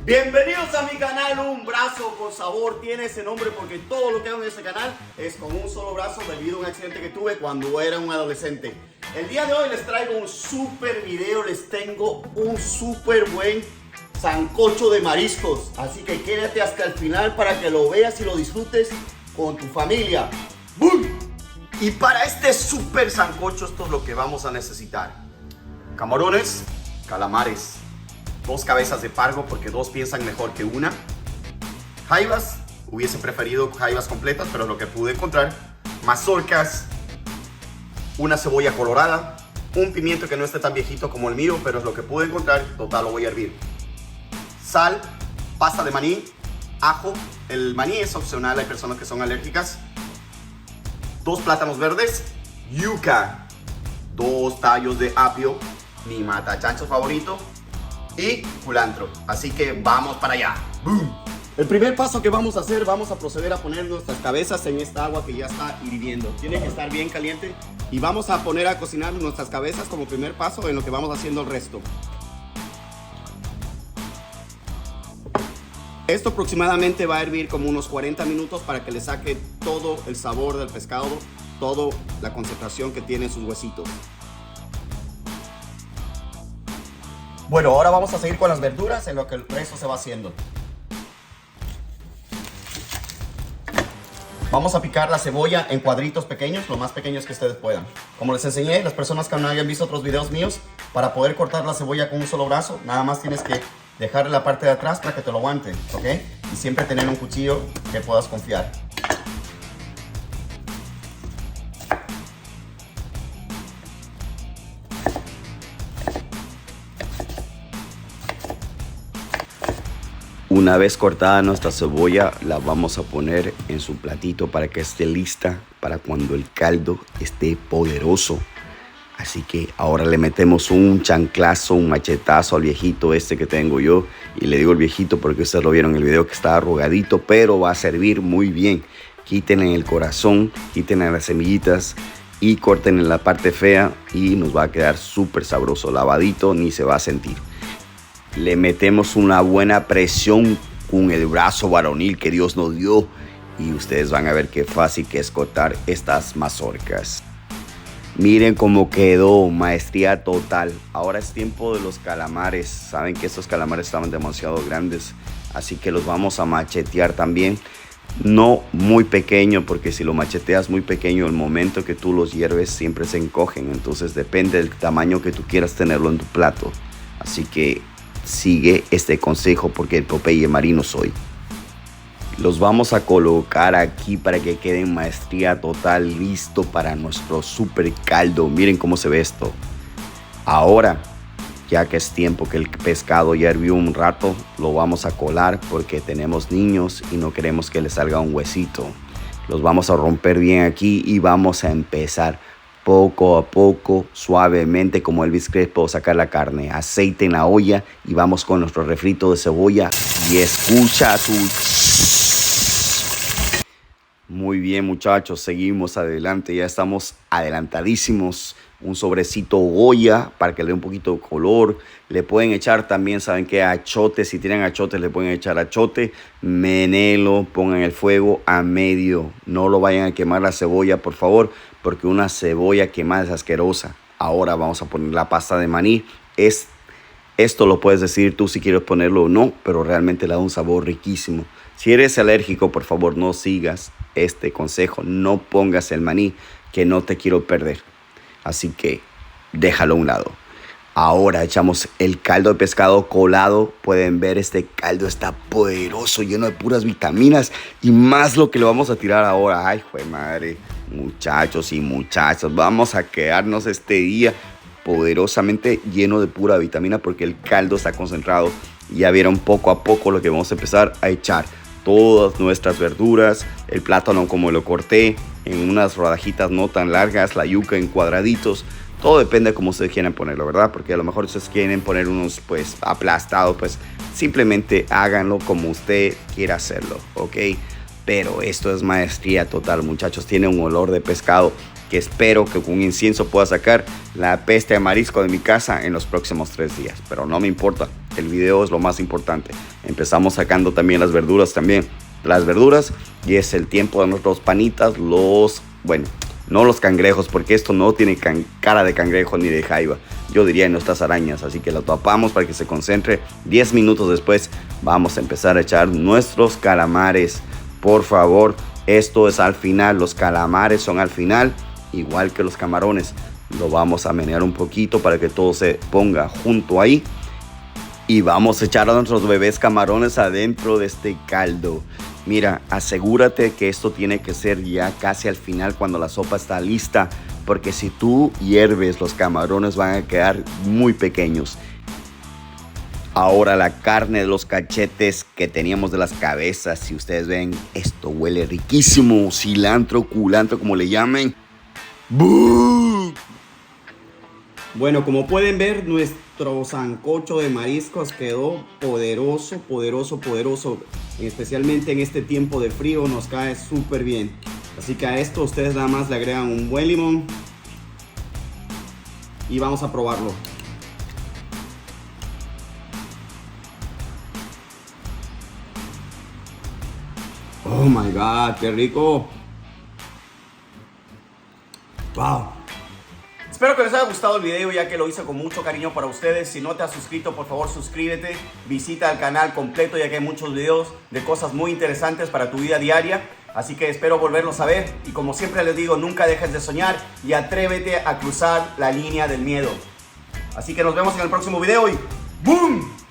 Bienvenidos a mi canal Un Brazo con Sabor. Tiene ese nombre porque todo lo que hago en este canal es con un solo brazo debido a un accidente que tuve cuando era un adolescente. El día de hoy les traigo un super video, les tengo un super buen sancocho de mariscos. Así que quédate hasta el final para que lo veas y lo disfrutes con tu familia. ¡Bum! Y para este super sancocho esto es lo que vamos a necesitar: camarones, calamares, 2 cabezas de pargo porque 2 piensan mejor que una, jaivas, hubiese preferido jaivas completas pero es lo que pude encontrar, mazorcas, una cebolla colorada, un pimiento que no esté tan viejito como el mío pero es lo que pude encontrar, total lo voy a hervir, sal, pasta de maní, ajo, el maní es opcional, hay personas que son alérgicas, 2 plátanos verdes, yuca, 2 tallos de apio, mi matachancho favorito, y culantro. Así que vamos para allá. ¡Boom! El primer paso que vamos a hacer, vamos a proceder a poner nuestras cabezas en esta agua que ya está hirviendo. Tiene que estar bien caliente y vamos a poner a cocinar nuestras cabezas como primer paso en lo que vamos haciendo el resto. Esto aproximadamente va a hervir como unos 40 minutos para que le saque todo el sabor del pescado, toda la concentración que tiene en sus huesitos. Bueno, ahora vamos a seguir con las verduras en lo que el resto se va haciendo. Vamos a picar la cebolla en cuadritos pequeños, lo más pequeños que ustedes puedan. Como les enseñé, las personas que no hayan visto otros videos míos, para poder cortar la cebolla con un solo brazo, nada más tienes que dejarle la parte de atrás para que te lo aguante, ¿ok? Y siempre tener un cuchillo que puedas confiar. Una vez cortada nuestra cebolla, la vamos a poner en su platito para que esté lista para cuando el caldo esté poderoso. Así que ahora le metemos un chanclazo, un machetazo al viejito este que tengo yo. Y le digo el viejito porque ustedes lo vieron en el video que está arrugadito, pero va a servir muy bien. Quítenle el corazón, quítenle las semillitas y corten en la parte fea y nos va a quedar súper sabroso. Lavadito, ni se va a sentir. Le metemos una buena presión con el brazo varonil que Dios nos dio y ustedes van a ver qué fácil que es cortar estas mazorcas. Miren cómo quedó, maestría total. Ahora es tiempo de los calamares. Saben que estos calamares estaban demasiado grandes, así que los vamos a machetear también. No muy pequeño, porque si lo macheteas muy pequeño, el momento que tú los hierves siempre se encogen. Entonces depende del tamaño que tú quieras tenerlo en tu plato. Así que sigue este consejo porque el Popeye marino soy. Los vamos a colocar aquí para que queden maestría total, listo para nuestro super caldo. Miren cómo se ve esto. Ahora, ya que es tiempo que el pescado ya hirvió un rato, lo vamos a colar porque tenemos niños y no queremos que le salga un huesito. Los vamos a romper bien aquí y vamos a empezar poco a poco, suavemente, como Elvis Crespo, sacar la carne, aceite en la olla y vamos con nuestro refrito de cebolla y escucha tu... Muy bien, muchachos, seguimos adelante, ya estamos adelantadísimos. Un sobrecito Goya para que le dé un poquito de color. Le pueden echar también, ¿saben qué? Achote, si tienen achote le pueden echar achote. Menelo, pongan el fuego a medio. No lo vayan a quemar la cebolla, por favor, porque una cebolla quemada es asquerosa. Ahora vamos a poner la pasta de maní. Esto lo puedes decidir tú si quieres ponerlo o no, pero realmente le da un sabor riquísimo. Si eres alérgico, por favor, no sigas este consejo. No pongas el maní, que no te quiero perder. Así que déjalo a un lado. Ahora echamos el caldo de pescado colado. Pueden ver, este caldo está poderoso, lleno de puras vitaminas. Y más lo que le vamos a tirar ahora. Ay, jue madre. Muchachos y muchachas, vamos a quedarnos este día poderosamente lleno de pura vitamina porque el caldo está concentrado. Ya vieron poco a poco lo que vamos a empezar a echar. Todas nuestras verduras, el plátano como lo corté en unas rodajitas no tan largas, la yuca en cuadraditos. Todo depende de cómo ustedes quieran ponerlo, ¿verdad? Porque a lo mejor ustedes quieren poner unos pues aplastados, pues simplemente háganlo como usted quiera hacerlo, ¿ok? Pero esto es maestría total, muchachos. Tiene un olor de pescado que espero que con un incienso pueda sacar la peste de marisco de mi casa en los próximos 3 días. Pero no me importa, el video es lo más importante. Empezamos sacando también las verduras y es el tiempo de nuestros panitas, bueno, no los cangrejos, porque esto no tiene cara de cangrejo ni de jaiba. Yo diría nuestras arañas, así que lo tapamos para que se concentre. 10 minutos después vamos a empezar a echar nuestros calamares. Por favor, esto es al final, los calamares son al final, igual que los camarones. Lo vamos a menear un poquito para que todo se ponga junto ahí. Y vamos a echar a nuestros bebés camarones adentro de este caldo. Mira, asegúrate que esto tiene que ser ya casi al final cuando la sopa está lista, porque si tú hierves los camarones van a quedar muy pequeños. Ahora la carne de los cachetes que teníamos de las cabezas, si ustedes ven, esto huele riquísimo, cilantro, culantro, como le llamen. ¡Bú! Bueno, como pueden ver, nuestro sancocho de mariscos quedó poderoso, poderoso, poderoso. Especialmente en este tiempo de frío nos cae súper bien. Así que a esto ustedes nada más le agregan un buen limón. Y vamos a probarlo. Oh my God, qué rico. Wow. Espero que les haya gustado el video, ya que lo hice con mucho cariño para ustedes. Si no te has suscrito, por favor suscríbete. Visita el canal completo, ya que hay muchos videos de cosas muy interesantes para tu vida diaria. Así que espero volverlos a ver. Y como siempre les digo, nunca dejes de soñar y atrévete a cruzar la línea del miedo. Así que nos vemos en el próximo video y ¡boom!